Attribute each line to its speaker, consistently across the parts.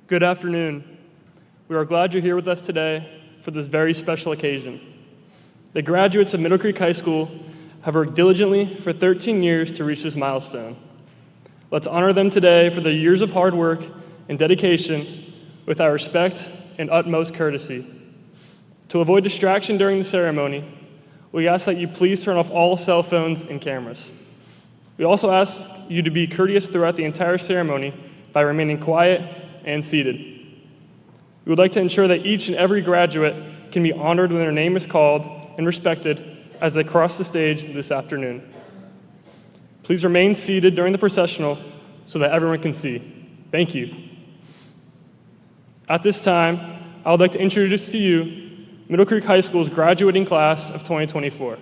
Speaker 1: Good afternoon. We are glad you're here with us today for this very special occasion. The graduates of Middle Creek High School have worked diligently for 13 years to reach this milestone. Let's honor them today for their years of hard work and dedication with our respect and utmost courtesy. To avoid distraction during the ceremony, we ask that you please turn off all cell phones and cameras. We also ask you to be courteous throughout the entire ceremony by remaining quiet and seated. We would like to ensure that each and every graduate can be honored when their name is called and respected as they cross the stage this afternoon. Please remain seated during the processional so that everyone can see. Thank you. At this time, I would like to introduce to you Middle Creek High School's graduating class of 2024.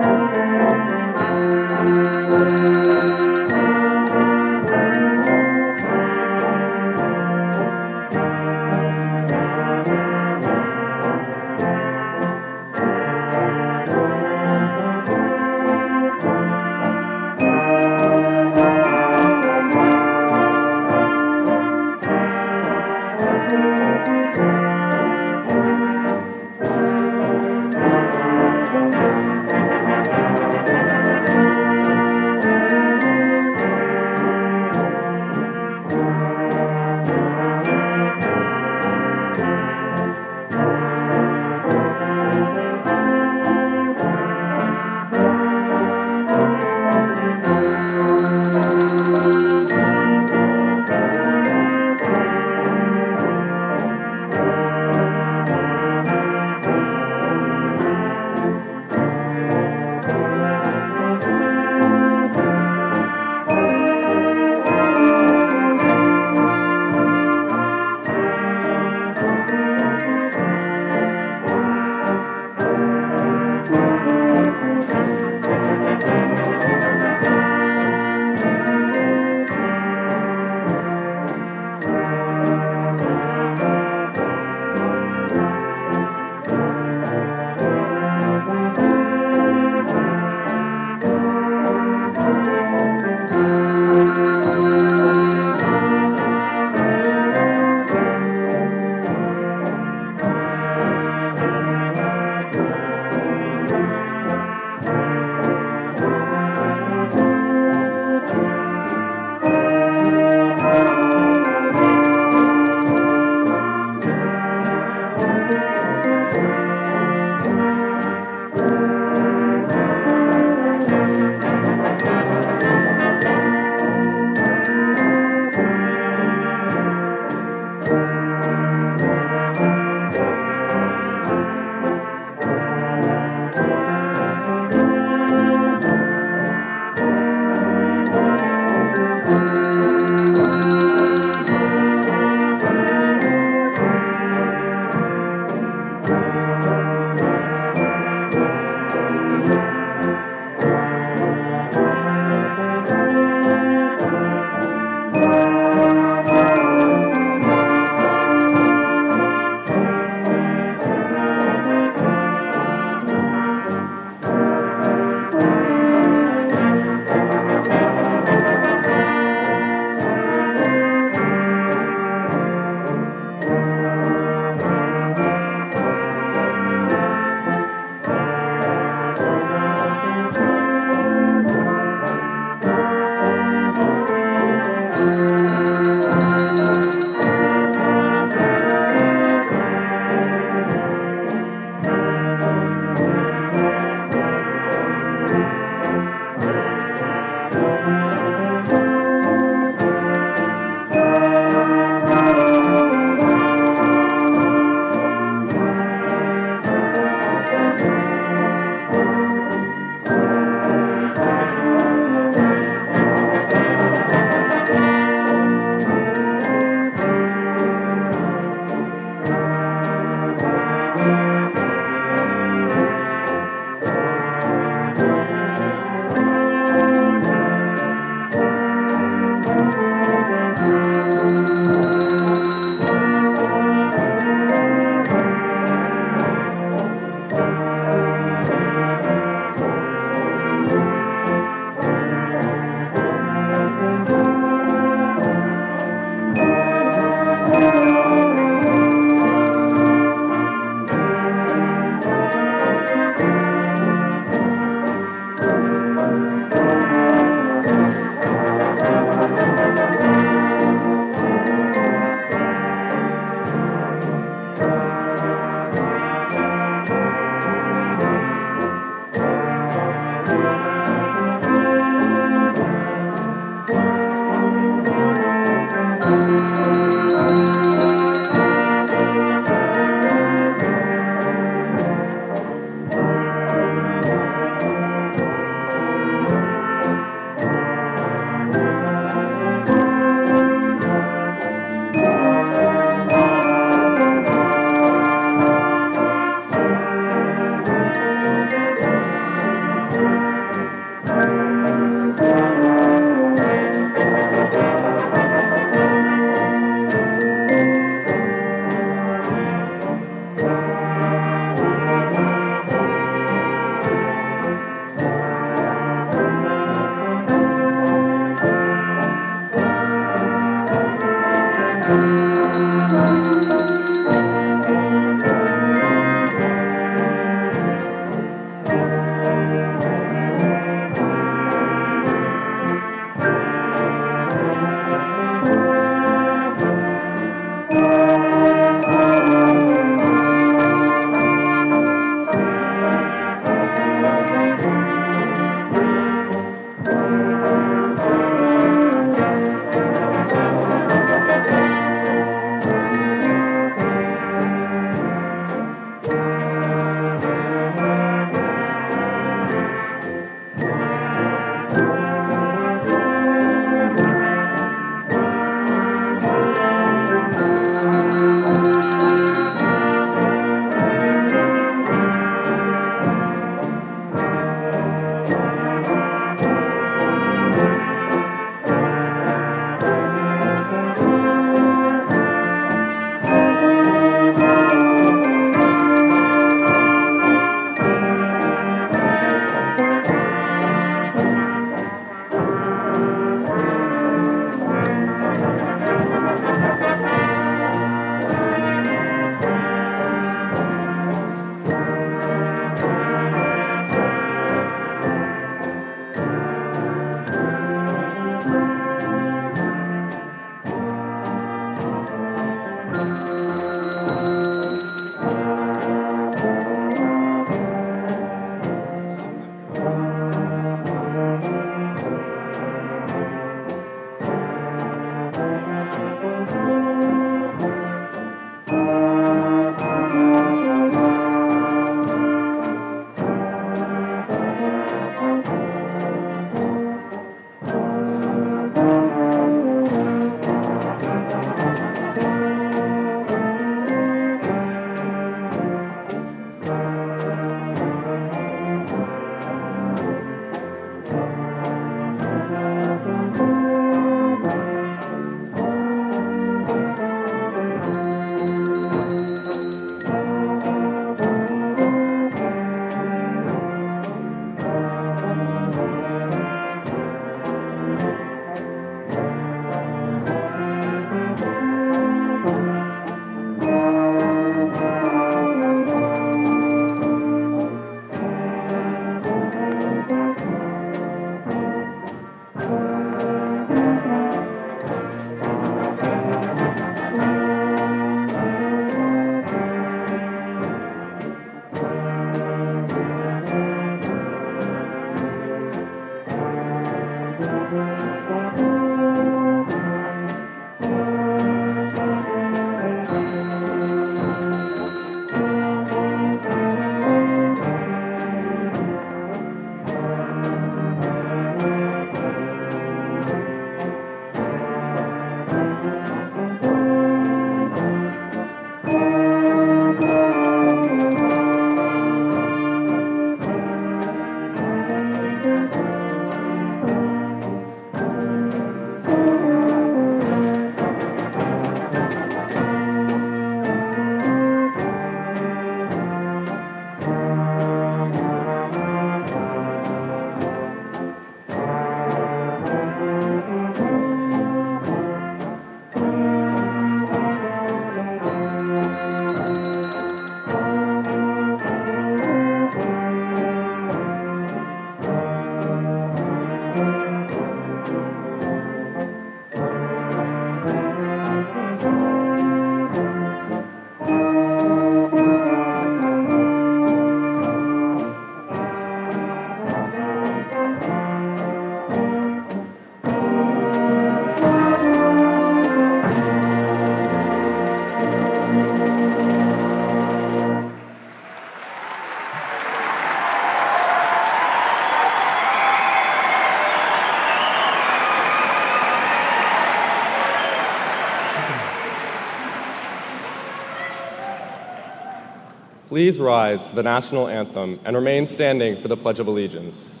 Speaker 2: Please rise for the national anthem and remain standing for the Pledge of Allegiance.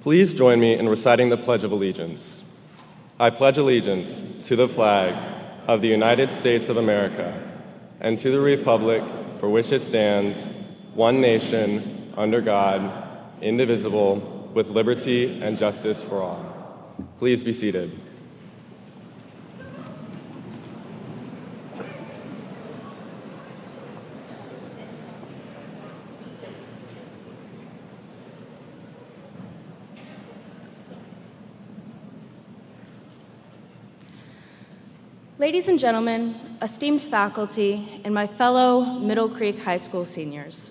Speaker 2: Please join me in reciting the Pledge of Allegiance. I pledge allegiance to the flag of the United States of America and to the republic for which it stands, one nation, under God, indivisible, with liberty and justice for all. Please be seated.
Speaker 3: Ladies and gentlemen, esteemed faculty, and my fellow Middle Creek High School seniors,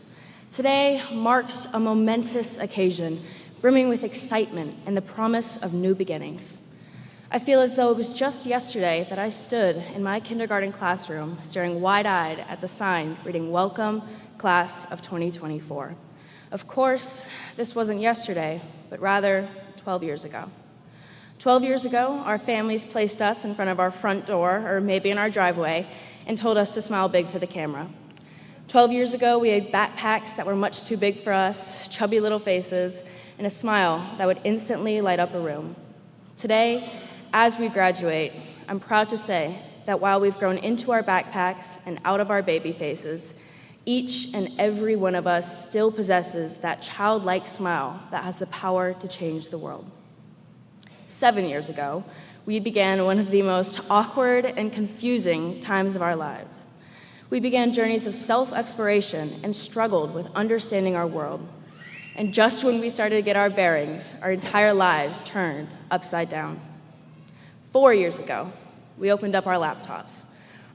Speaker 3: today marks a momentous occasion brimming with excitement and the promise of new beginnings. I feel as though it was just yesterday that I stood in my kindergarten classroom staring wide-eyed at the sign reading "Welcome, Class of 2024. Of course, this wasn't yesterday, but rather 12 years ago. 12 years ago, our families placed us in front of our front door, or maybe in our driveway, and told us to smile big for the camera. 12 years ago, we had backpacks that were much too big for us, chubby little faces, and a smile that would instantly light up a room. Today, as we graduate, I'm proud to say that while we've grown into our backpacks and out of our baby faces, each and every one of us still possesses that childlike smile that has the power to change the world. 7 years ago, we began one of the most awkward and confusing times of our lives. We began journeys of self-exploration and struggled with understanding our world. And just when we started to get our bearings, our entire lives turned upside down. 4 years ago, we opened up our laptops.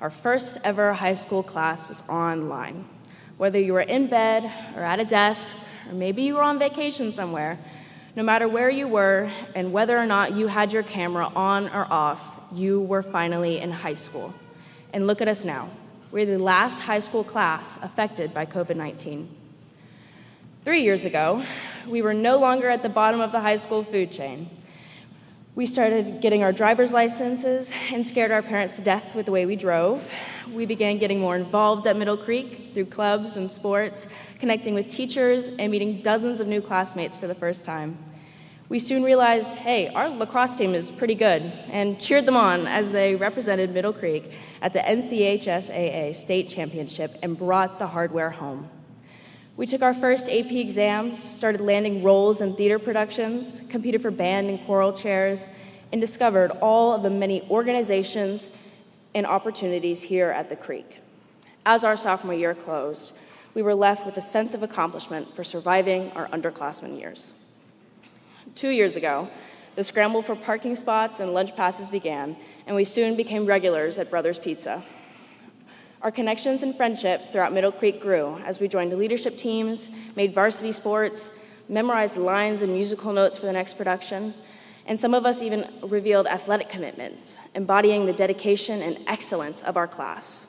Speaker 3: Our first ever high school class was online. Whether you were in bed or at a desk, or maybe you were on vacation somewhere, no matter where you were and whether or not you had your camera on or off, you were finally in high school. And look at us now. We're the last high school class affected by COVID-19. 3 years ago, we were no longer at the bottom of the high school food chain. We started getting our driver's licenses and scared our parents to death with the way we drove. We began getting more involved at Middle Creek through clubs and sports, connecting with teachers and meeting dozens of new classmates for the first time. We soon realized, hey, our lacrosse team is pretty good, and cheered them on as they represented Middle Creek at the NCHSAA State Championship and brought the hardware home. We took our first AP exams, started landing roles in theater productions, competed for band and choral chairs, and discovered all of the many organizations and opportunities here at the Creek. As our sophomore year closed, we were left with a sense of accomplishment for surviving our underclassmen years. 2 years ago, the scramble for parking spots and lunch passes began, and we soon became regulars at Brothers Pizza. Our connections and friendships throughout Middle Creek grew as we joined leadership teams, made varsity sports, memorized lines and musical notes for the next production, and some of us even revealed athletic commitments, embodying the dedication and excellence of our class.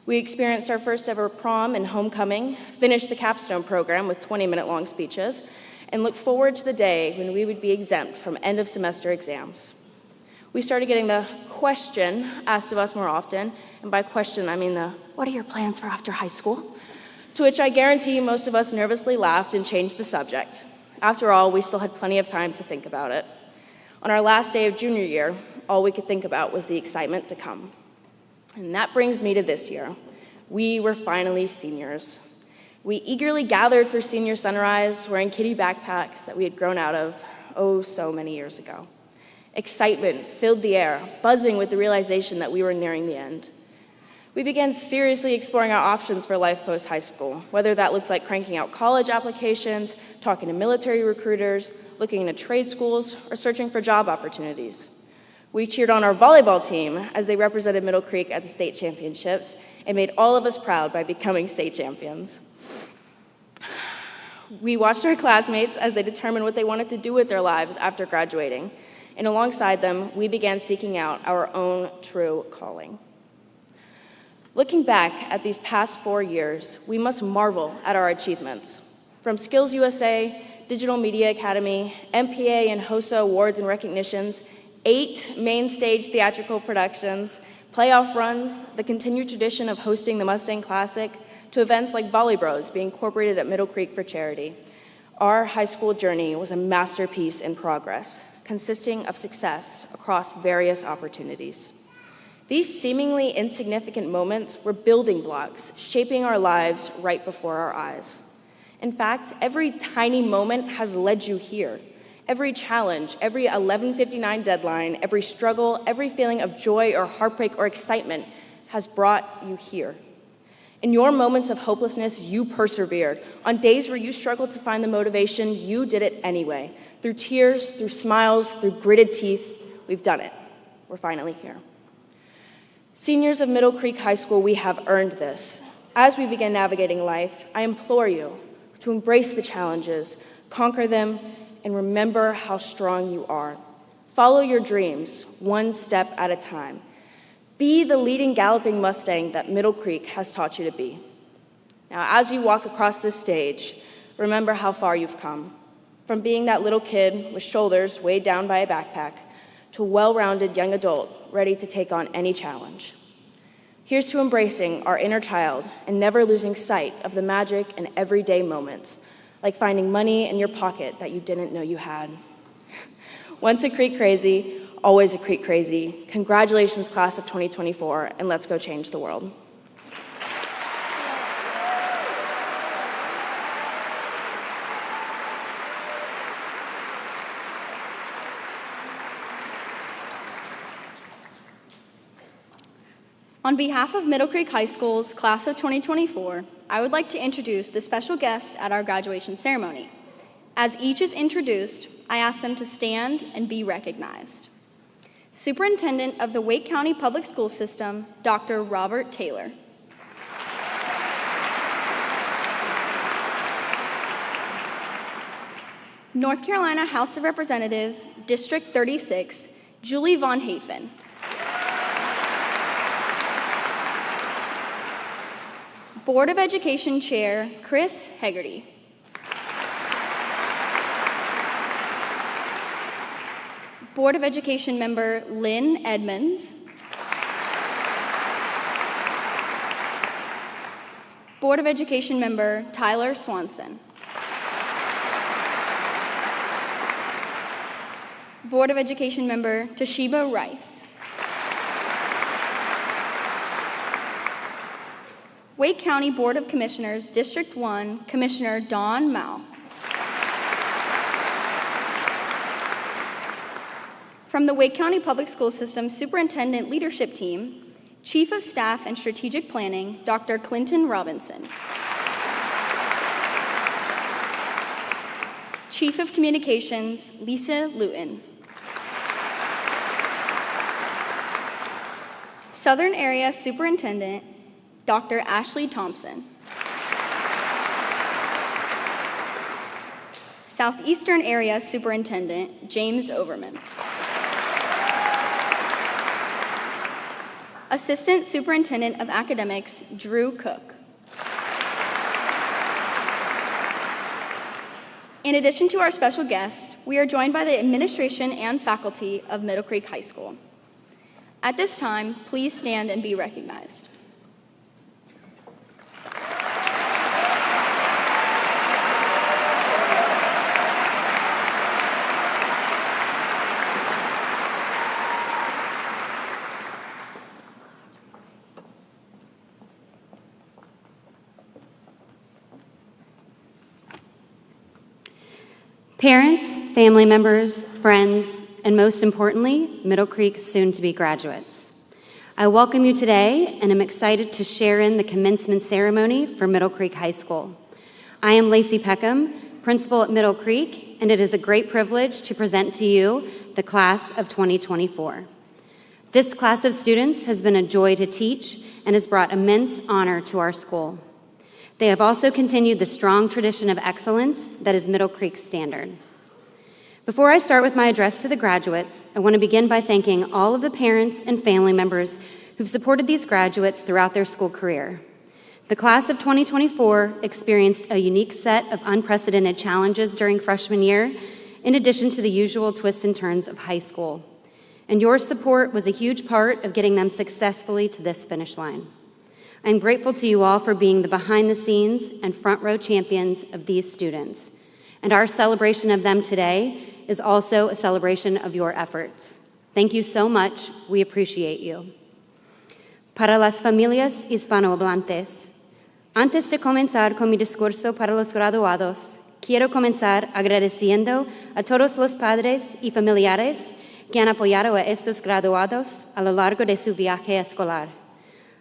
Speaker 3: We experienced our first ever prom and homecoming, finished the capstone program with 20-minute-long speeches, and looked forward to the day when we would be exempt from end-of-semester exams. We started getting the question asked of us more often, and by question I mean the, what are your plans for after high school? to which I guarantee most of us nervously laughed and changed the subject. After all, we still had plenty of time to think about it. On our last day of junior year, all we could think about was the excitement to come. And that brings me to this year. We were finally seniors. We eagerly gathered for senior sunrise, wearing kitty backpacks that we had grown out of, oh, so many years ago. Excitement filled the air, buzzing with the realization that we were nearing the end. We began seriously exploring our options for life post-high school, whether that looked like cranking out college applications, talking to military recruiters, looking into trade schools, or searching for job opportunities. We cheered on our volleyball team as they represented Middle Creek at the state championships and made all of us proud by becoming state champions. We watched our classmates as they determined what they wanted to do with their lives after graduating, and alongside them, we began seeking out our own true calling. Looking back at these past 4 years, we must marvel at our achievements. From Skills USA, Digital Media Academy, MPA and HOSA awards and recognitions, 8 main stage theatrical productions, playoff runs, the continued tradition of hosting the Mustang Classic, to events like Volley Bros being incorporated at Middle Creek for charity. Our high school journey was a masterpiece in progress, consisting of success across various opportunities. These seemingly insignificant moments were building blocks, shaping our lives right before our eyes. In fact, every tiny moment has led you here. Every challenge, every 11:59 deadline, every struggle, every feeling of joy or heartbreak or excitement has brought you here. In your moments of hopelessness, you persevered. On days where you struggled to find the motivation, you did it anyway. Through tears, through smiles, through gritted teeth, we've done it. We're finally here. Seniors of Middle Creek High School, we have earned this. As we begin navigating life, I implore you to embrace the challenges, conquer them, and remember how strong you are. Follow your dreams, one step at a time. Be the leading galloping Mustang that Middle Creek has taught you to be. Now, as you walk across this stage, remember how far you've come. From being that little kid with shoulders weighed down by a backpack, to a well-rounded young adult ready to take on any challenge. Here's to embracing our inner child and never losing sight of the magic in everyday moments, like finding money in your pocket that you didn't know you had. Once a Creek crazy, always a Creek crazy. Congratulations, class of 2024, and let's go change the world.
Speaker 4: On behalf of Middle Creek High School's class of 2024, I would like to introduce the special guests at our graduation ceremony. As each is introduced, I ask them to stand and be recognized. Superintendent of the Wake County Public School System, Dr. Robert Taylor. North Carolina House of Representatives, District 36, Julie Von Hafen. Board of Education Chair, Chris Hegarty. Board of Education Member, Lynn Edmonds. Board of Education Member, Tyler Swanson. Board of Education Member, Toshiba Rice. Wake County Board of Commissioners, District 1, Commissioner Dawn Mao. From the Wake County Public School System Superintendent Leadership Team, Chief of Staff and Strategic Planning, Dr. Clinton Robinson. Chief of Communications, Lisa Luton. Southern Area Superintendent, Dr. Ashley Thompson. Southeastern Area Superintendent, James Overman. Assistant Superintendent of Academics, Drew Cook. In addition to our special guests, we are joined by the administration and faculty of Middle Creek High School. At this time, please stand and be recognized.
Speaker 5: Parents, family members, friends, and most importantly, Middle Creek's soon-to-be graduates. I welcome you today, and I'm excited to share in the commencement ceremony for Middle Creek High School. I am Lacey Peckham, principal at Middle Creek, and it is a great privilege to present to you the class of 2024. This class of students has been a joy to teach and has brought immense honor to our school. They have also continued the strong tradition of excellence that is Middle Creek's standard. Before I start with my address to the graduates, I want to begin by thanking all of the parents and family members who've supported these graduates throughout their school career. The class of 2024 experienced a unique set of unprecedented challenges during freshman year, in addition to the usual twists and turns of high school. And your support was a huge part of getting them successfully to this finish line. I'm grateful to you all for being the behind-the-scenes and front-row champions of these students. And our celebration of them today is also a celebration of your efforts. Thank you so much. We appreciate you. Para las familias hispanohablantes, antes de comenzar con mi discurso para los graduados, quiero comenzar agradeciendo a todos los padres y familiares que han apoyado a estos graduados a lo largo de su viaje escolar.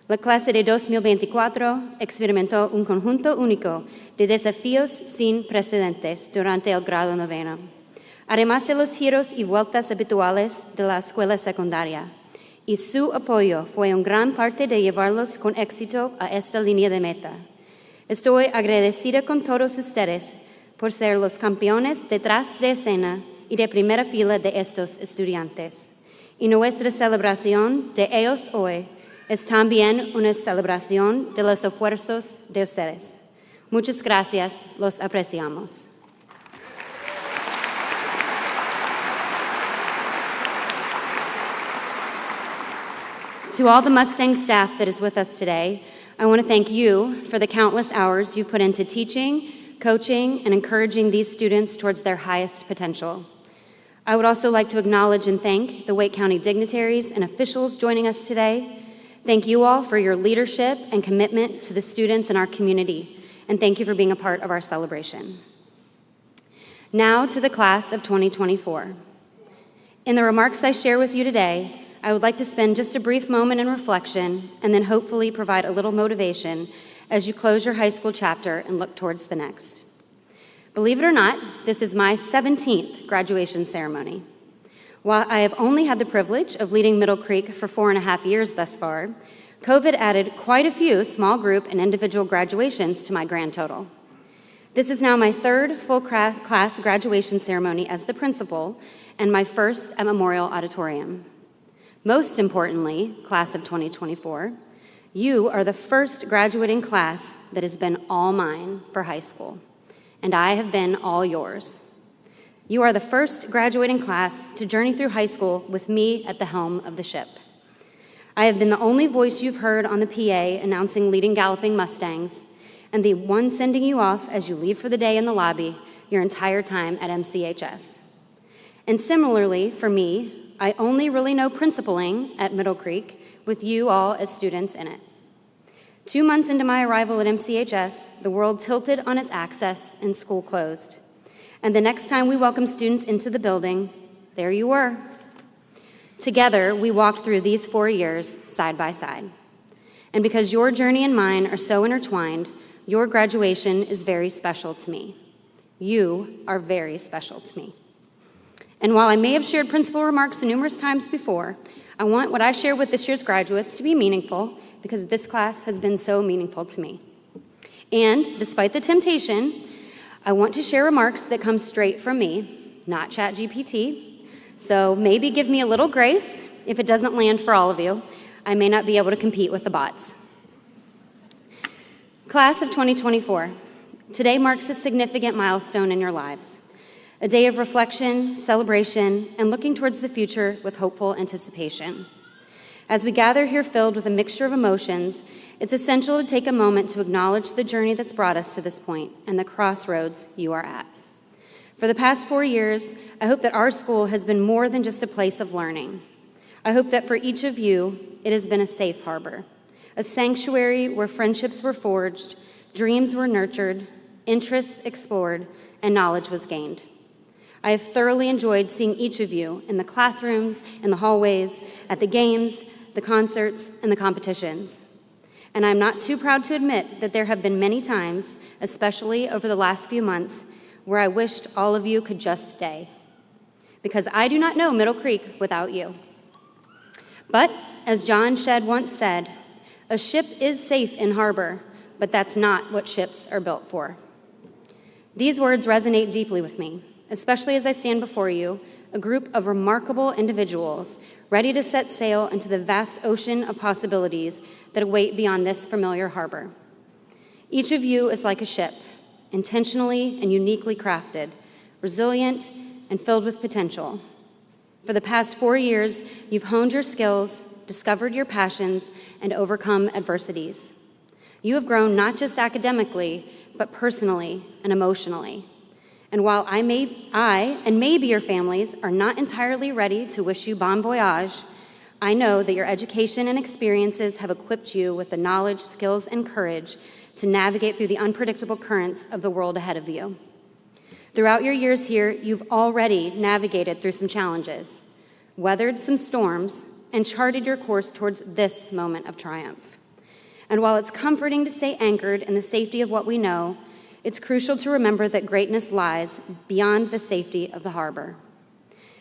Speaker 5: La clase de 2024 experimentó un conjunto único de desafíos sin precedentes durante el grado noveno, además de los giros y vueltas habituales de la escuela secundaria, y su apoyo fue una gran parte de llevarlos con éxito a esta línea de meta. Estoy agradecida con todos ustedes por ser los campeones detrás de escena y de primera fila de estos estudiantes, y nuestra celebración de ellos hoy es también una celebración de los esfuerzos de ustedes. Muchas gracias, los apreciamos. To all the Mustang staff that is with us today, I want to thank you for the countless hours you've put into teaching, coaching, and encouraging these students towards their highest potential. I would also like to acknowledge and thank the Wake County dignitaries and officials joining us today. Thank you all for your leadership and commitment to the students in our community, and thank you for being a part of our celebration. Now to the class of 2024. In the remarks I share with you today, I would like to spend just a brief moment in reflection and then hopefully provide a little motivation as you close your high school chapter and look towards the next. Believe it or not, this is my 17th graduation ceremony. While I have only had the privilege of leading Middle Creek for 4.5 years thus far, COVID added quite a few small group and individual graduations to my grand total. This is now my third full class graduation ceremony as the principal and my first at Memorial Auditorium. Most importantly, class of 2024, you are the first graduating class that has been all mine for high school, and I have been all yours. You are the first graduating class to journey through high school with me at the helm of the ship. I have been the only voice you've heard on the PA announcing leading galloping Mustangs, and the one sending you off as you leave for the day in the lobby your entire time at MCHS. And similarly, for me, I only really know principaling at Middle Creek with you all as students in it. 2 months into my arrival at MCHS, the world tilted on its axis and school closed. And the next time we welcomed students into the building, there you were. Together, we walked through these 4 years side by side. And because your journey and mine are so intertwined, your graduation is very special to me. You are very special to me. And while I may have shared principal remarks numerous times before, I want what I share with this year's graduates to be meaningful because this class has been so meaningful to me. And despite the temptation, I want to share remarks that come straight from me, not ChatGPT, so maybe give me a little grace if it doesn't land for all of you. I may not be able to compete with the bots. Class of 2024, today marks a significant milestone in your lives, a day of reflection, celebration, and looking towards the future with hopeful anticipation. As we gather here filled with a mixture of emotions, it's essential to take a moment to acknowledge the journey that's brought us to this point and the crossroads you are at. For the past 4 years, I hope that our school has been more than just a place of learning. I hope that for each of you, it has been a safe harbor, a sanctuary where friendships were forged, dreams were nurtured, interests explored, and knowledge was gained. I have thoroughly enjoyed seeing each of you in the classrooms, in the hallways, at the games, the concerts, and the competitions. And I'm not too proud to admit that there have been many times, especially over the last few months, where I wished all of you could just stay. Because I do not know Middle Creek without you. But, as John Shedd once said, a ship is safe in harbor, but that's not what ships are built for. These words resonate deeply with me, especially as I stand before you, a group of remarkable individuals ready to set sail into the vast ocean of possibilities that await beyond this familiar harbor. Each of you is like a ship, intentionally and uniquely crafted, resilient and filled with potential. For the past 4 years, you've honed your skills, discovered your passions, and overcome adversities. You have grown not just academically, but personally and emotionally. And while I and maybe your families are not entirely ready to wish you bon voyage, I know that your education and experiences have equipped you with the knowledge, skills, and courage to navigate through the unpredictable currents of the world ahead of you. Throughout your years here, you've already navigated through some challenges, weathered some storms, and charted your course towards this moment of triumph. And while it's comforting to stay anchored in the safety of what we know, it's crucial to remember that greatness lies beyond the safety of the harbor.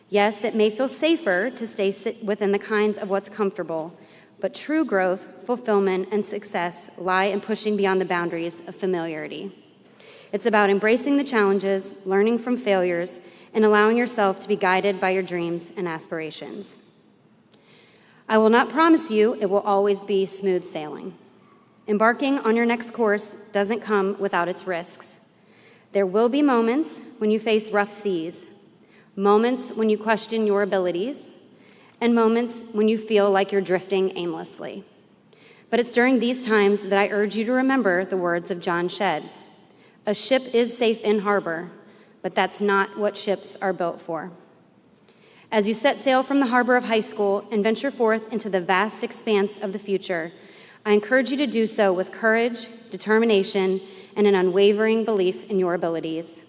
Speaker 5: Yes, it may feel safer to stay within the kinds of what's comfortable, but true growth, fulfillment, and success lie in pushing beyond the boundaries of familiarity. It's about embracing the challenges, learning from failures, and allowing yourself to be guided by your dreams and aspirations. I will not promise you it will always be smooth sailing. Embarking on your next course doesn't come without its risks. There will be moments when you face rough seas, moments when you question your abilities, and moments when you feel like you're drifting aimlessly. But it's during these times that I urge you to remember the words of John Shedd. A ship is safe in harbor, but that's not what ships are built for. As you set sail from the harbor of high school and venture forth into the vast expanse of the future, I encourage you to do so with courage, determination, and an unwavering belief in your abilities.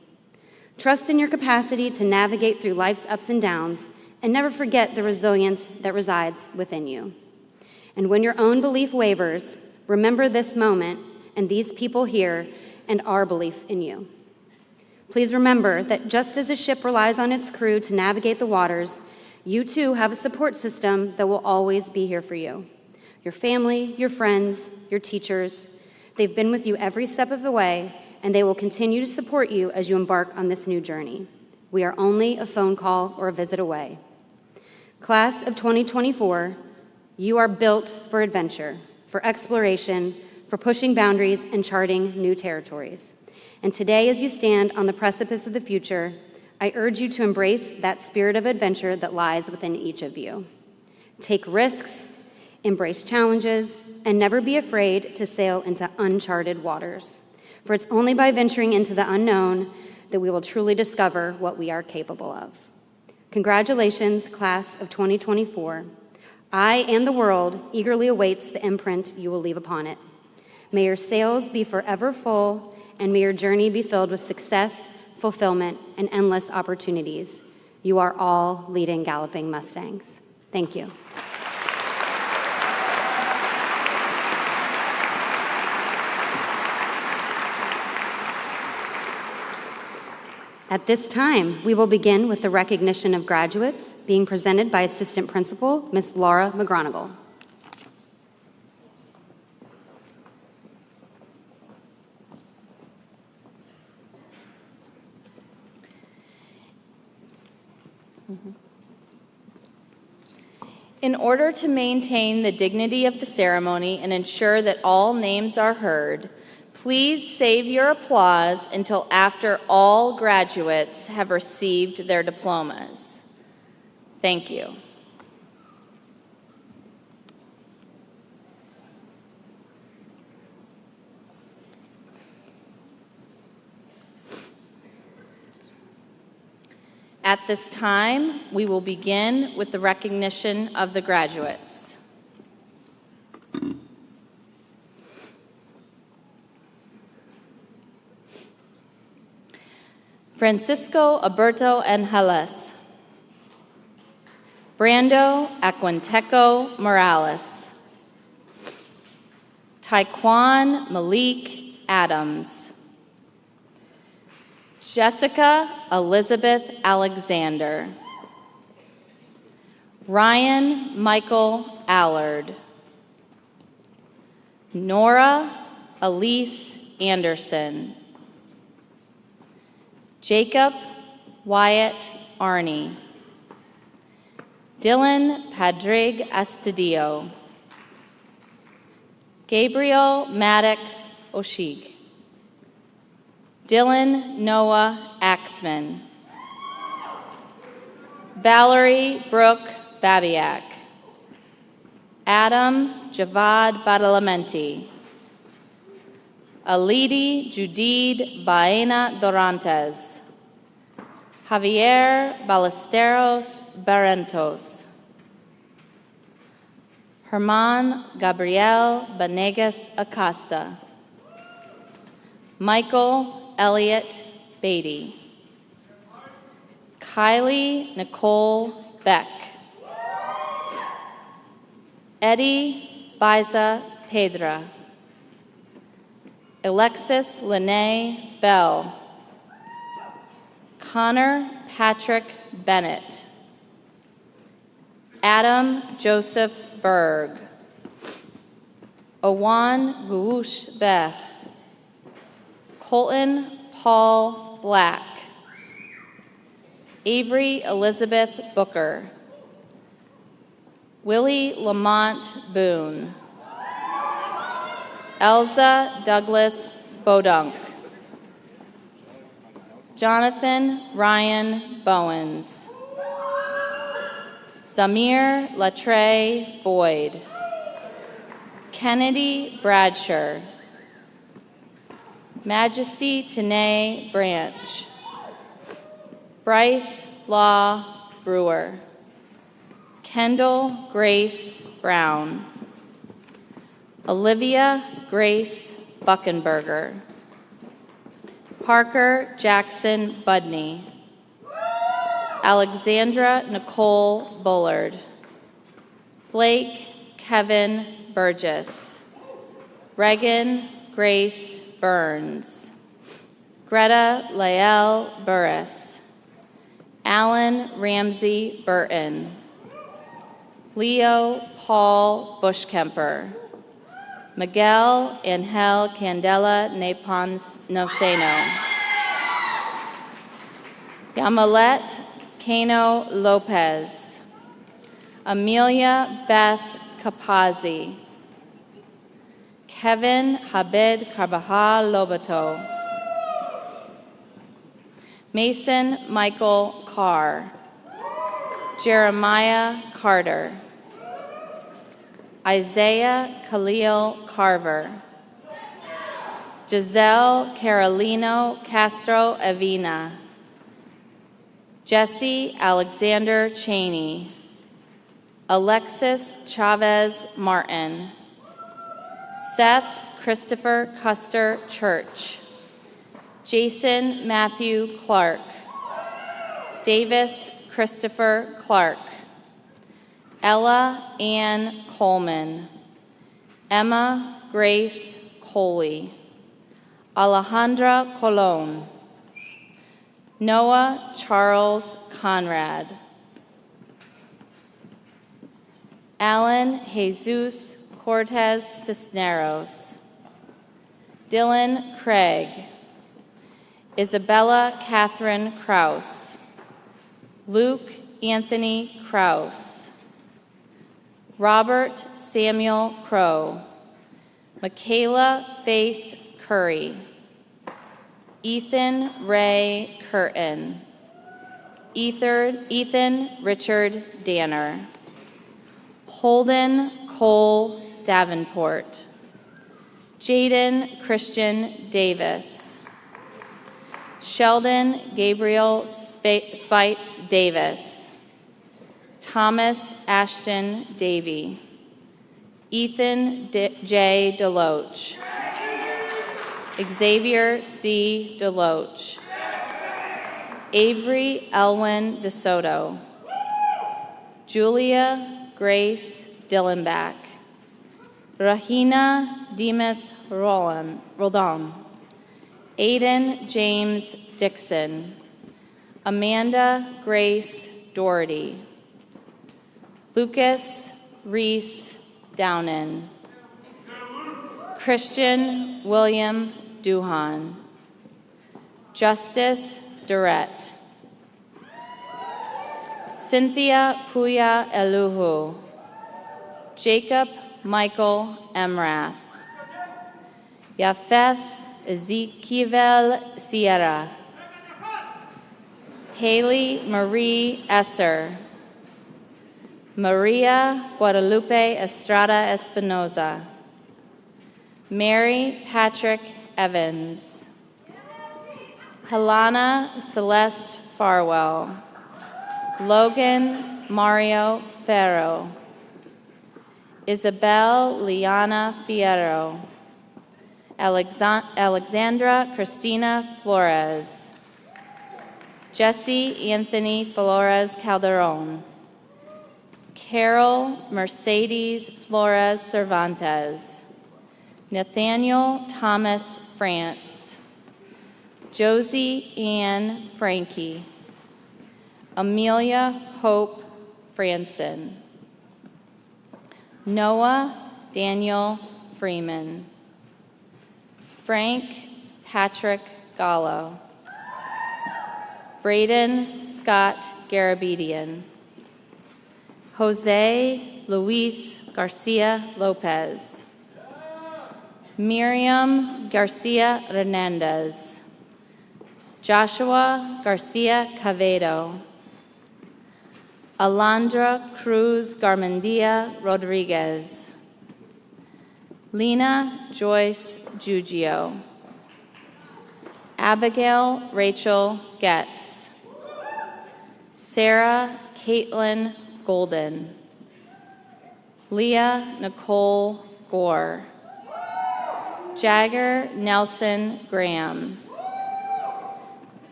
Speaker 5: Trust in your capacity to navigate through life's ups and downs, and never forget the resilience that resides within you. And when your own belief wavers, remember this moment and these people here and our belief in you. Please remember that just as a ship relies on its crew to navigate the waters, you too have a support system that will always be here for you. Your family, your friends, your teachers, they've been with you every step of the way, and they will continue to support you as you embark on this new journey. We are only a phone call or a visit away. Class of 2024, you are built for adventure, for exploration, for pushing boundaries and charting new territories. And today, as you stand on the precipice of the future, I urge you to embrace that spirit of adventure that lies within each of you. Take risks, embrace challenges, and never be afraid to sail into uncharted waters. For it's only by venturing into the unknown that we will truly discover what we are capable of. Congratulations, class of 2024. I and the world eagerly awaits the imprint you will leave upon it. May your sails be forever full, and may your journey be filled with success, fulfillment, and endless opportunities. You are all leading galloping Mustangs. Thank you. At this time, we will begin with the recognition of graduates being presented by Assistant Principal, Ms. Laura McGronigal.
Speaker 6: In order to maintain the dignity of the ceremony and ensure that all names are heard, please save your applause until after all graduates have received their diplomas. Thank you. At this time, we will begin with the recognition of the graduates. Francisco Alberto Angeles. Brando Aquinteco Morales. Taekwon Malik Adams. Jessica Elizabeth Alexander. Ryan Michael Allard. Nora Elise Anderson. Jacob Wyatt Arney. Dylan Padrig Astudillo. Gabriel Maddox Oshig. Dylan Noah Axman. Valerie Brooke Babiak. Adam Javad Badalamenti. Alidi Judid Baena Dorantes. Javier Ballesteros Barrentos. Herman Gabriel Banegas Acosta. Michael Elliott Beatty. Kylie Nicole Beck. Eddie Biza Pedra. Alexis Lene Bell. Connor Patrick Bennett. Adam Joseph Berg. Owan Guush Beth. Colton Paul Black. Avery Elizabeth Booker. Willie Lamont Boone. Elza Douglas Bodunk. Jonathan Ryan Bowens. Samir Latre Boyd. Kennedy Bradsher. Majesty Tanae Branch. Bryce Law Brewer. Kendall Grace Brown. Olivia Grace Buckenberger. Parker Jackson Budney. Alexandra Nicole Bullard. Blake Kevin Burgess. Regan Grace Burns. Greta Lael Burris. Alan Ramsey Burton. Leo Paul Bushkemper. Miguel Angel Candela Neponceno. Yamalet Cano Lopez. Amelia Beth Capazzi. Kevin Habib Carvajal Lobato. Mason Michael Carr. Jeremiah Carter. Isaiah Khalil Carver. Giselle Carolino Castro Avina. Jesse Alexander Cheney. Alexis Chavez Martin. Seth Christopher Custer Church. Jason Matthew Clark. Davis Christopher Clark. Ella Ann Coleman. Emma Grace Coley. Alejandra Colon. Noah Charles Conrad. Alan Jesus Cortez Cisneros. Dylan Craig. Isabella Catherine Kraus. Luke Anthony Kraus. Robert Samuel Crow. Michaela Faith Curry. Ethan Ray Curtin. Ethan Richard Danner. Holden Cole Davenport. Jaden Christian Davis. Sheldon Gabriel Spites Davis. Thomas Ashton Davey. Ethan J. Deloach. Xavier C. Deloach. Avery Elwin DeSoto. Julia Grace Dillenbach. Rahina Demas Roldan. Aiden James Dixon. Amanda Grace Doherty. Lucas Reese Downen. Christian William Duhan. Justice Durrett. Cynthia Puya Eluhu. Jacob Michael Emrath. Yafeth Ezekiel Sierra. Haley Marie Esser. Maria Guadalupe Estrada Espinoza. Mary Patrick Evans. Helena Celeste Farwell. Logan Mario Ferro. Isabel Liana Fierro. Alexandra Christina Flores. Jesse Anthony Flores Calderon. Carol Mercedes Flores Cervantes. Nathaniel Thomas France. Josie Ann Frankie. Amelia Hope Franson. Noah Daniel Freeman. Frank Patrick Gallo. Braden Scott Garabedian. Jose Luis Garcia Lopez. Miriam Garcia Hernandez. Joshua Garcia Cavedo. Alondra Cruz Garmendia Rodriguez. Lena Joyce Giugio. Abigail Rachel Getz. Sarah Caitlin Golden. Leah Nicole Gore. Jagger Nelson Graham.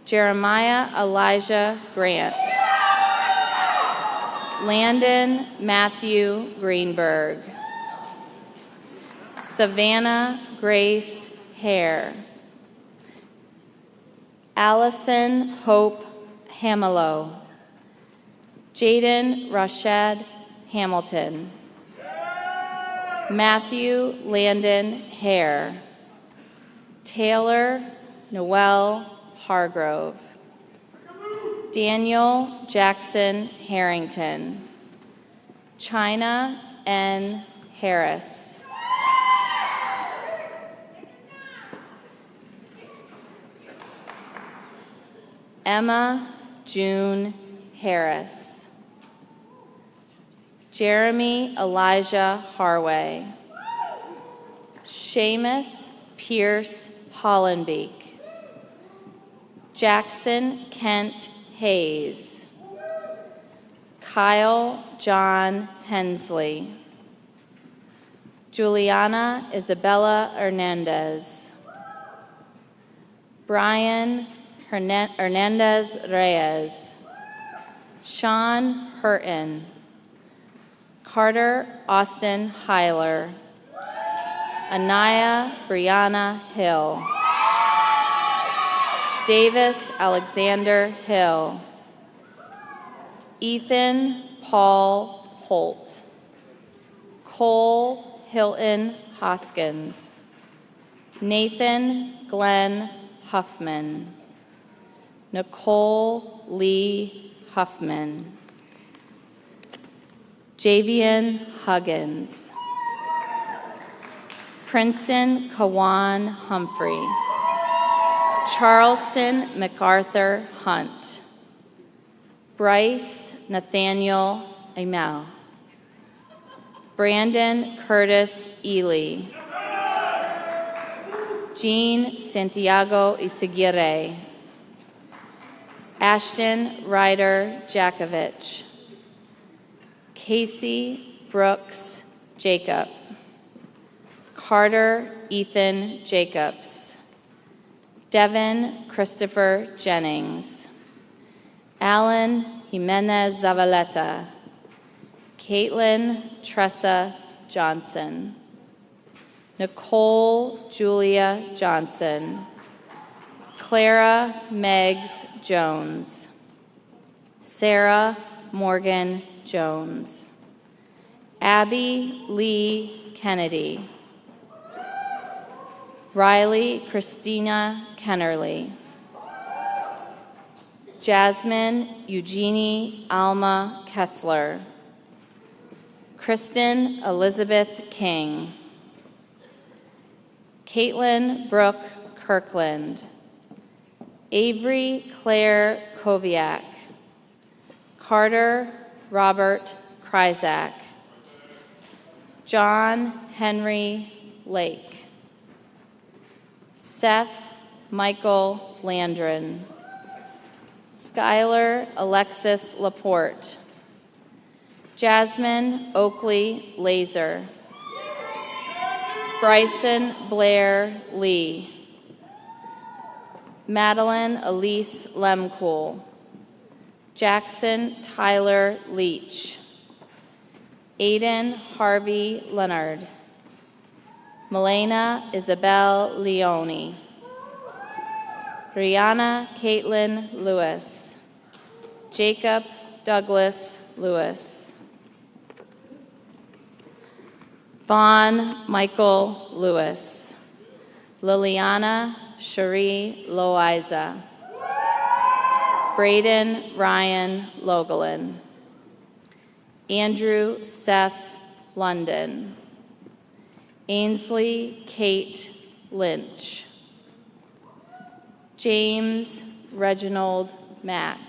Speaker 6: Jeremiah Elijah Grant. Landon Matthew Greenberg. Savannah Grace Hare. Allison Hope Hamelo. Jaden Rashad Hamilton. Matthew Landon Hare. Taylor Noel Hargrove. Daniel Jackson Harrington. China N. Harris. Emma June Harris. Jeremy Elijah Harway. Seamus Pierce Hollenbeek. Jackson Kent Hayes. Kyle John Hensley. Juliana Isabella Hernandez. Brian Hernandez Reyes. Sean Hurton. Carter Austin Heiler. Anaya Brianna Hill. Davis Alexander Hill. Ethan Paul Holt. Cole Hilton Hoskins. Nathan Glenn Huffman. Nicole Lee Huffman. Javian Huggins. Princeton Kawan Humphrey. Charleston MacArthur Hunt. Bryce Nathaniel Amel. Brandon Curtis Ely. Jean Santiago Isaguirre. Ashton Ryder Jakovich. Casey Brooks Jacob. Carter Ethan Jacobs. Devin Christopher Jennings. Alan Jimenez Zavaleta, Caitlin Tressa Johnson, Nicole Julia Johnson, Clara Meggs Jones, Sarah Morgan Jones, Abby Lee Kennedy, Riley Christina Kennerly, Jasmine Eugenie Alma Kessler, Kristen Elizabeth King, Caitlin Brooke Kirkland, Avery Claire Koviak, Carter Robert Kryzak, John Henry Lake, Seth Michael Landron, Skylar Alexis Laporte, Jasmine Oakley Laser, Bryson Blair Lee, Madeline Elise Lemcool, Jackson Tyler Leach, Aiden Harvey Leonard, Milena Isabel Leone, Brianna Caitlin Lewis, Jacob Douglas Lewis, Vaughn Michael Lewis, Liliana Cherie Loiza, Braden Ryan Logelin, Andrew Seth London, Ainsley Kate Lynch, James Reginald Mack,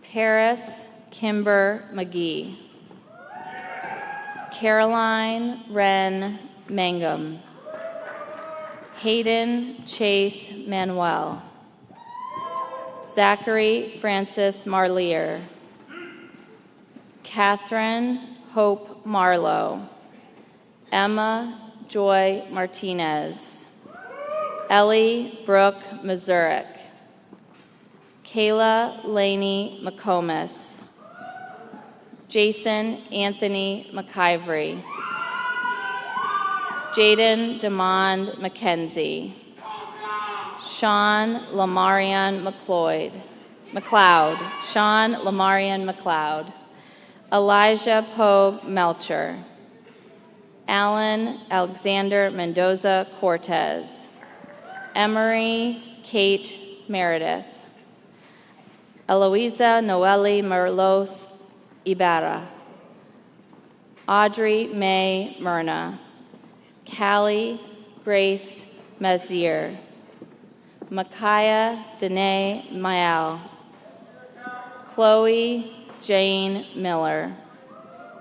Speaker 6: Paris Kimber McGee, Caroline Wren Mangum, Hayden Chase Manuel, Zachary Francis Marlier, Catherine Hope Marlowe, Emma Joy Martinez, Ellie Brooke Mazurek, Kayla Laney McComas, Jason Anthony McIvory, Jaden Demond McKenzie, Sean Lamarion McLeod, Sean Lamarion McLeod, Elijah Pogue Melcher, Alan Alexander Mendoza Cortez, Emery Kate Meredith, Eloisa Noeli Merlos Ibarra, Audrey May Myrna, Callie Grace Mazier, Micaiah Danae Mayal, Chloe Jane Miller,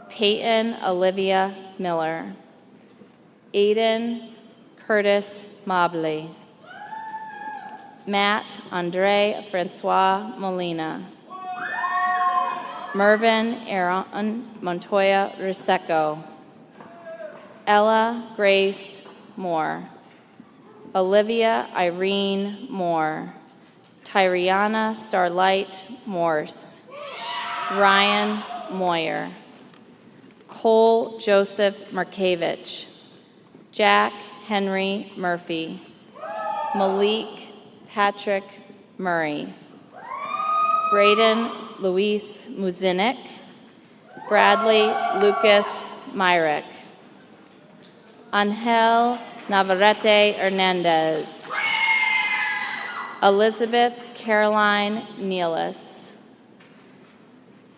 Speaker 6: Peyton Olivia Miller, Aiden Curtis Mobley, Matt Andre Francois Molina, Mervyn Aaron Montoya Riseco, Ella Grace Moore, Olivia Irene Moore, Tyriana Starlight Morse, Ryan Moyer, Cole Joseph Markevich, Jack Henry Murphy, Malik Patrick Murray, Braden Luis Muzinik, Bradley Lucas Myrick, Angel Navarrete Hernandez, Elizabeth Caroline Nealis,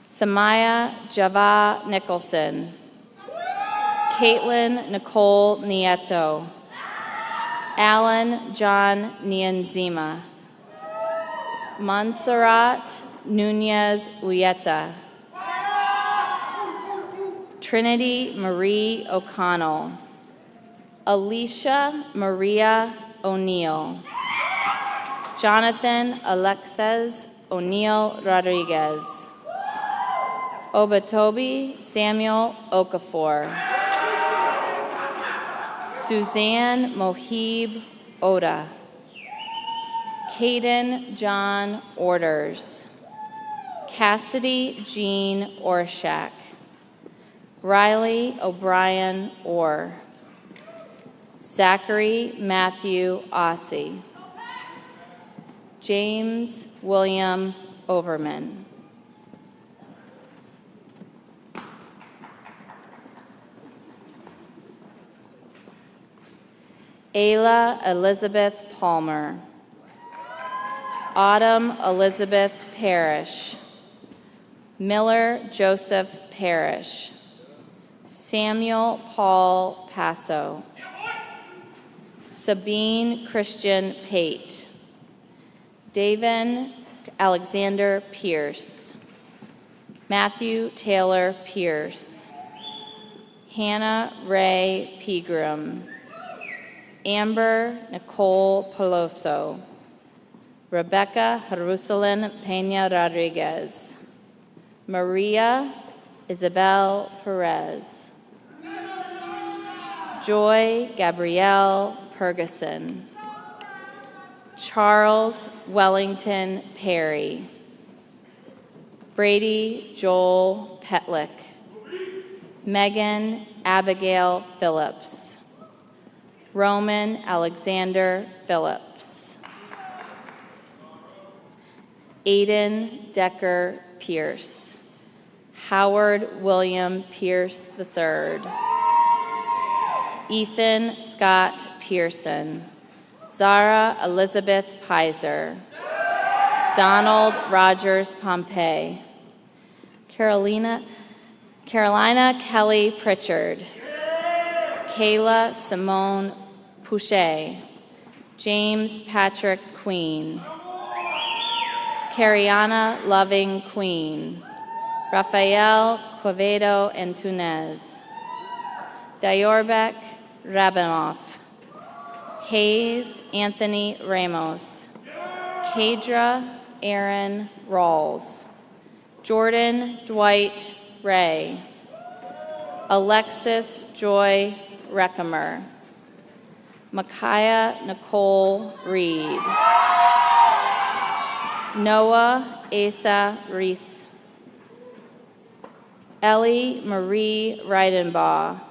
Speaker 6: Samaya Java Nicholson, Caitlin Nicole Nieto, Alan John Nianzima, Montserrat Nunez Uyeta, Trinity Marie O'Connell, Alicia Maria O'Neill, Jonathan Alexis O'Neill Rodriguez, Obatobi Samuel Okafor, Suzanne Mohib Oda, Caden John Orders, Cassidy Jean Orshak, Riley O'Brien Orr, Zachary Matthew Ossie, James William Overman. Ayla Elizabeth Palmer, Autumn Elizabeth Parrish, Miller Joseph Parrish, Samuel Paul Passo, Sabine Christian Pate, David Alexander Pierce, Matthew Taylor Pierce, Hannah Ray Pegram, Amber Nicole Peloso, Rebecca Jerusalem Peña Rodriguez, Maria Isabel Perez, Joy Gabrielle Ferguson, Charles Wellington Perry, Brady Joel Petlick, Megan Abigail Phillips, Roman Alexander Phillips, Aiden Decker Pierce, Howard William Pierce III, Ethan Scott Pearson, Zara Elizabeth Pizer, Donald Rogers Pompey, Carolina Kelly Pritchard, Kayla Simone Pouchet, James Patrick Queen, Cariana Loving Queen, Rafael Quevedo Antunez, Diorbek Rabinoff, Hayes Anthony Ramos, Kadra Aaron Rawls, Jordan Dwight Ray, Alexis Joy Reckamer, Micaiah Nicole Reed, Noah Asa Reese, Ellie Marie Reidenbaugh,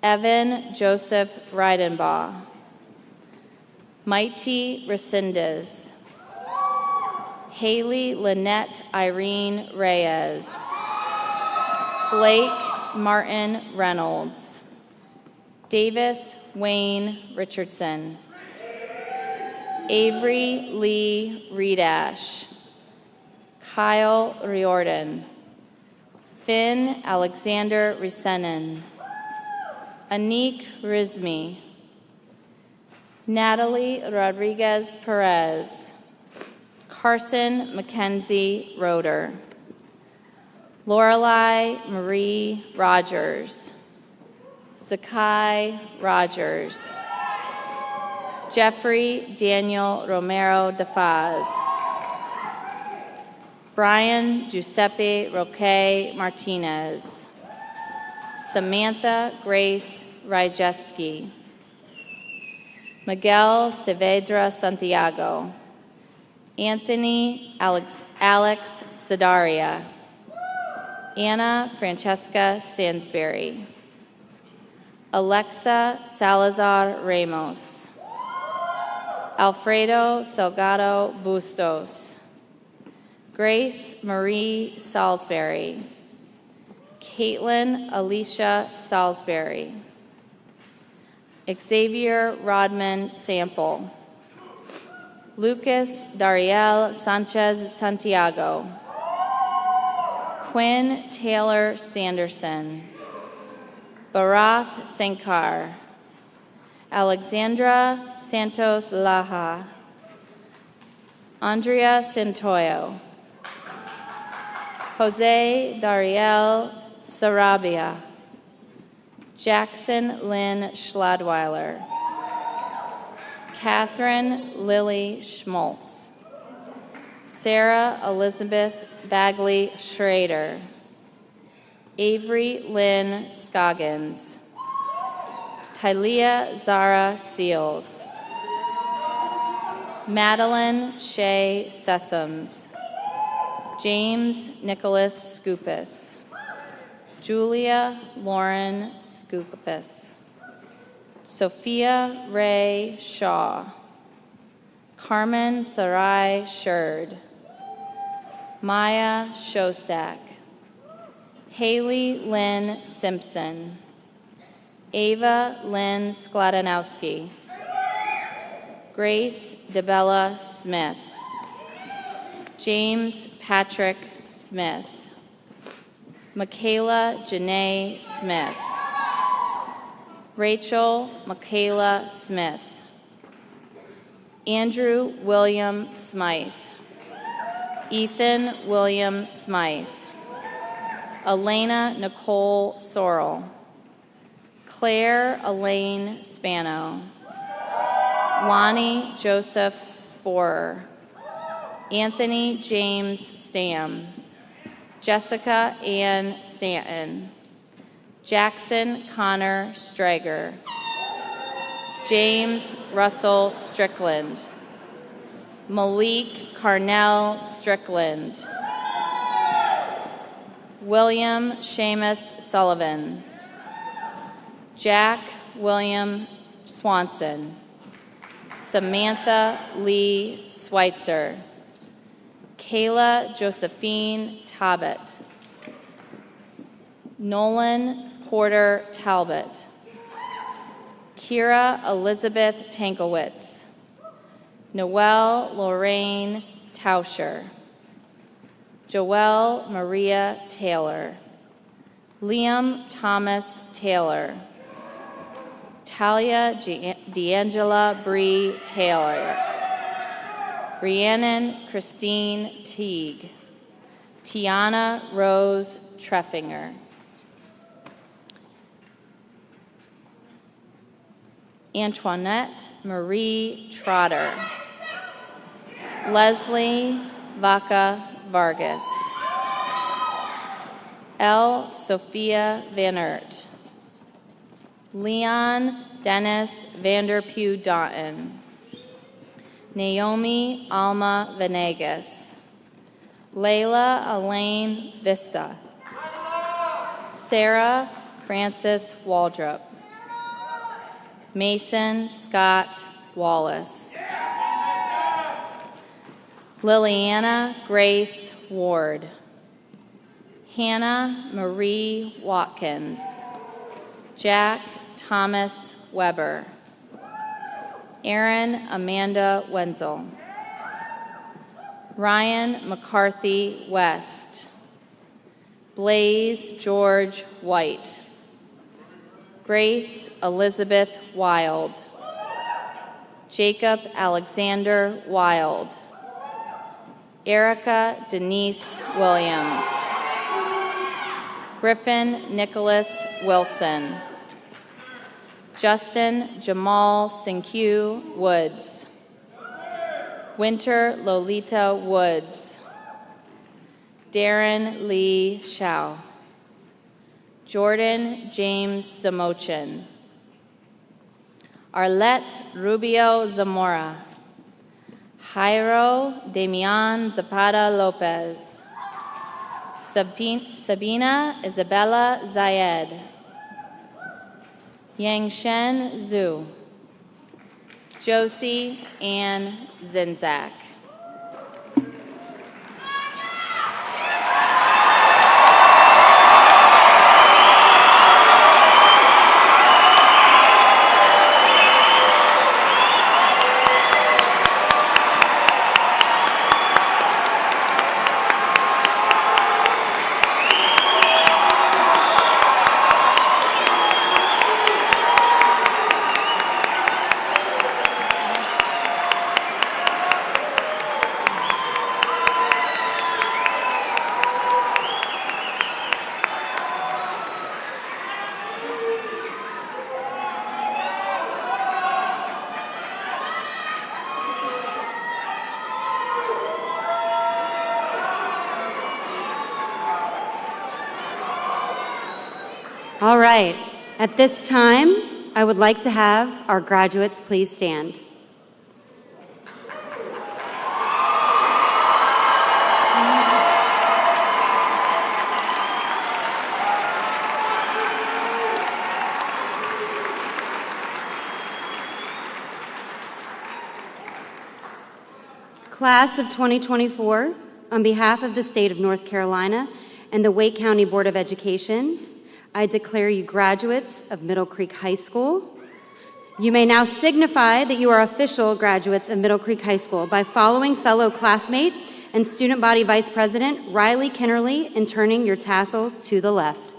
Speaker 6: Evan Joseph Reidenbaugh, Mighty Resendez, Haley Lynette Irene Reyes, Blake Martin Reynolds, Davis Wayne Richardson, Avery Lee Redash, Kyle Riordan, Finn Alexander Resenin, Anik Rizmi, Natalie Rodriguez Perez, Carson Mackenzie Roeder, Lorelei Marie Rogers, Zakai Rogers, Jeffrey Daniel Romero DeFaz, Brian Giuseppe Roque Martinez, Samantha Grace Ryjeski, Miguel Saavedra Santiago, Anthony Alex Sedaria, Anna Francesca Sansbury, Alexa Salazar Ramos, Alfredo Salgado Bustos, Grace Marie Salisbury, Caitlin Alicia Salisbury, Xavier Rodman Sample, Lucas Dariel Sanchez Santiago, Quinn Taylor Sanderson, Barath Sankar, Alexandra Santos Laja, Andrea Santoyo, Jose Dariel Sarabia, Jackson Lynn Schladweiler, Catherine Lily Schmaltz, Sarah Elizabeth Bagley Schrader, Avery Lynn Scoggins, Tylea Zara Seals, Madeline Shea Sessoms. James Nicholas Scoopus. Julia Lauren Scoopus. Sophia Ray Shaw. Carmen Sarai Sherd. Maya Shostak. Haley Lynn Simpson. Ava Lynn Skladanowski. Grace DeBella Smith. James Patrick Smith. Michaela Janae Smith. Rachel Michaela Smith. Andrew William Smythe. Ethan William Smythe. Elena Nicole Sorrell. Claire Elaine Spano. Lonnie Joseph Sporer. Anthony James Stam. Jessica Ann Stanton. Jackson Connor Strager. James Russell Strickland. Malik Carnell Strickland. William Seamus Sullivan. Jack William Swanson. Samantha Lee Schweitzer. Kayla Josephine Talbot. Nolan Porter Talbot. Kira Elizabeth Tankowitz. Noelle Lorraine Tauscher. Joelle Maria Taylor. Liam Thomas Taylor. Talia D'Angela Bree Taylor. Rhiannon Christine Teague. Tiana Rose Treffinger. Antoinette Marie Trotter. Leslie Vaca Vargas. L. Sophia Van Ert. Leon Dennis Vanderpew Daughton. Naomi Alma Venegas. Layla Elaine Vista. Sarah Frances Waldrop. Mason Scott Wallace. Liliana Grace Ward. Hannah Marie Watkins. Jack Thomas Weber. Aaron Amanda Wenzel. Ryan McCarthy West. Blaze George White. Grace Elizabeth Wild. Jacob Alexander Wild. Erica Denise Williams. Griffin Nicholas Wilson. Justin Jamal Sinkyu Woods. Winter Lolita Woods. Darren Lee Shao. Jordan James Zamochin. Arlette Rubio Zamora. Jairo Damian Zapata Lopez. Sabina Isabella Zayed. Yangshen Zhu. Josie Ann Zinzak.
Speaker 5: All right, at this time, I would like to have our graduates please stand. Class of 2024, on behalf of the state of North Carolina and the Wake County Board of Education, I declare you graduates of Middle Creek High School. You may now signify that you are official graduates of Middle Creek High School by following fellow classmate and student body vice president Riley Kennerly and turning your tassel to the left.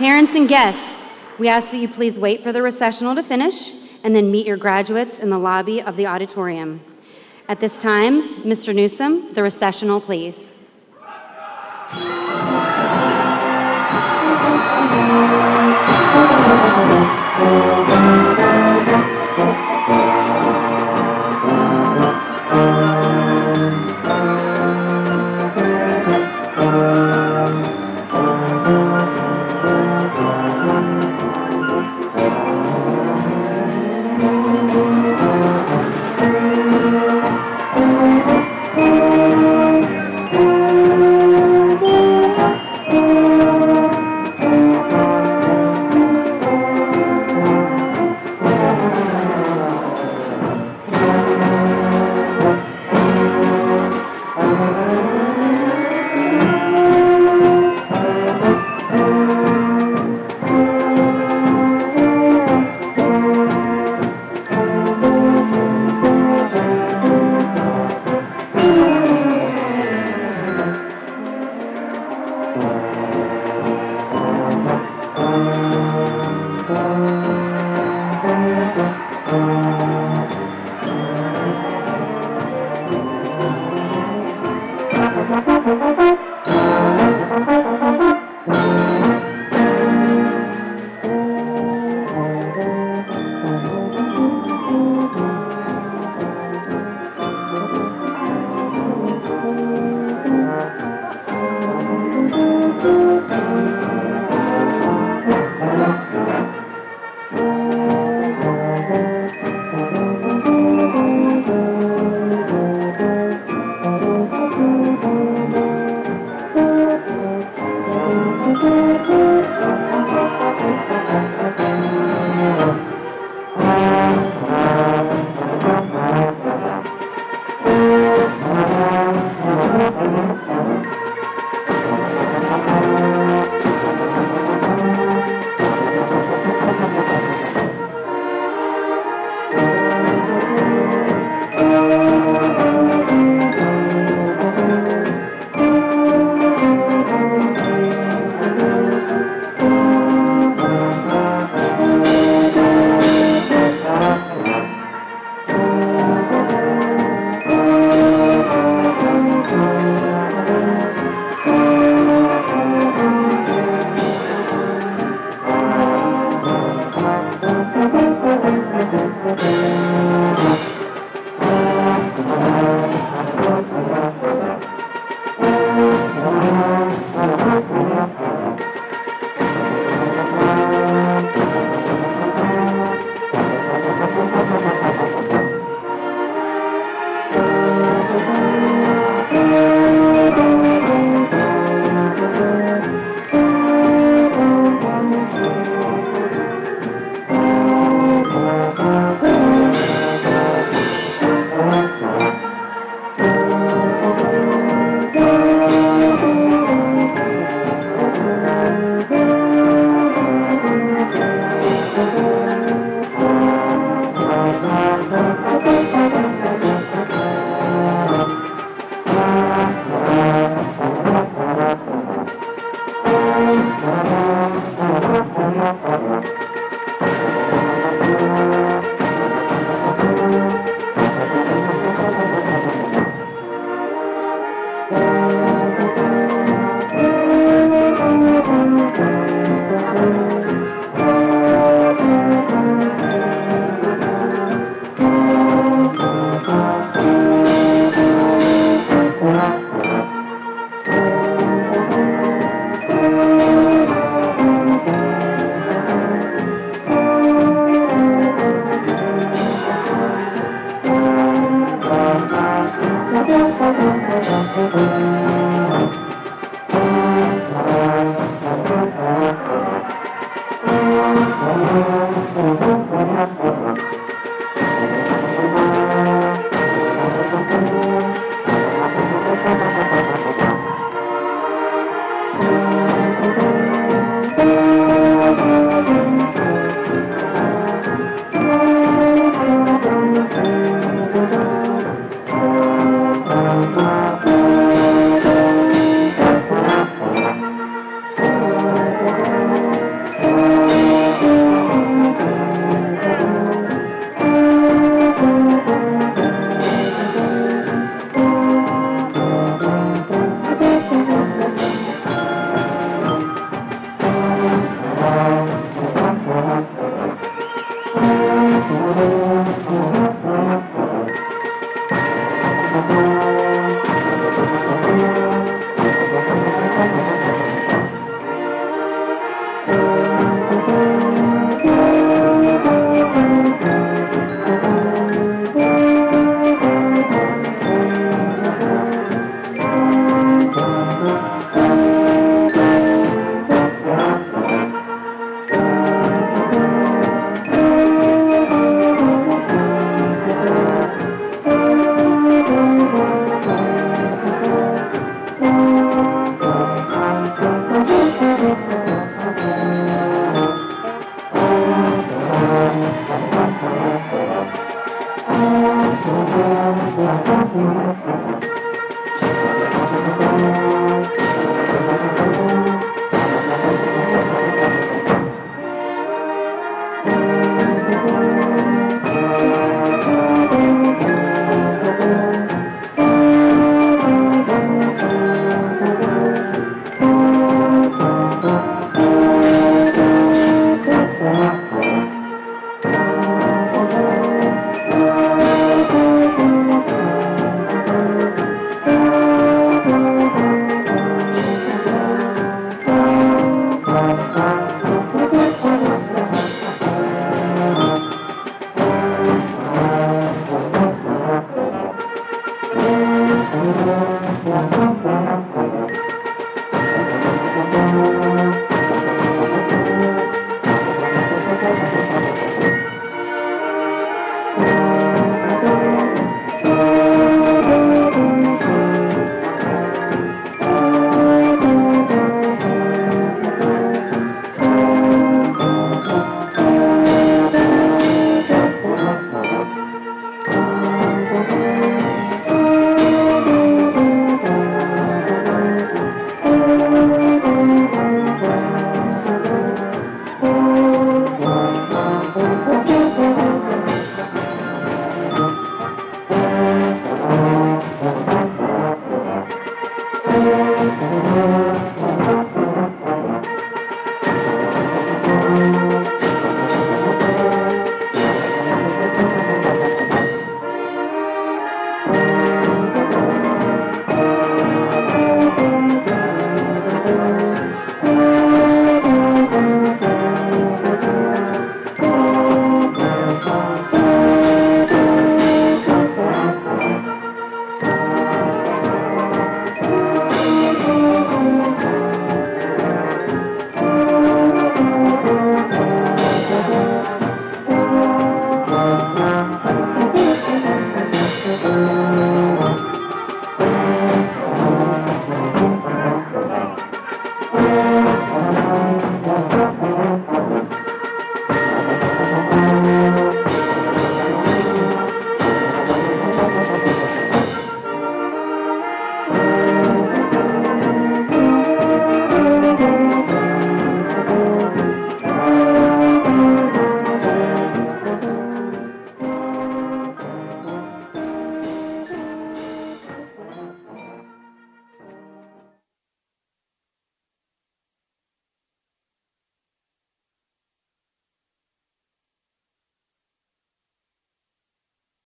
Speaker 5: Parents and guests, we ask that you please wait for the recessional to finish and then meet your graduates in the lobby of the auditorium. At this time, Mr. Newsom, the recessional, please.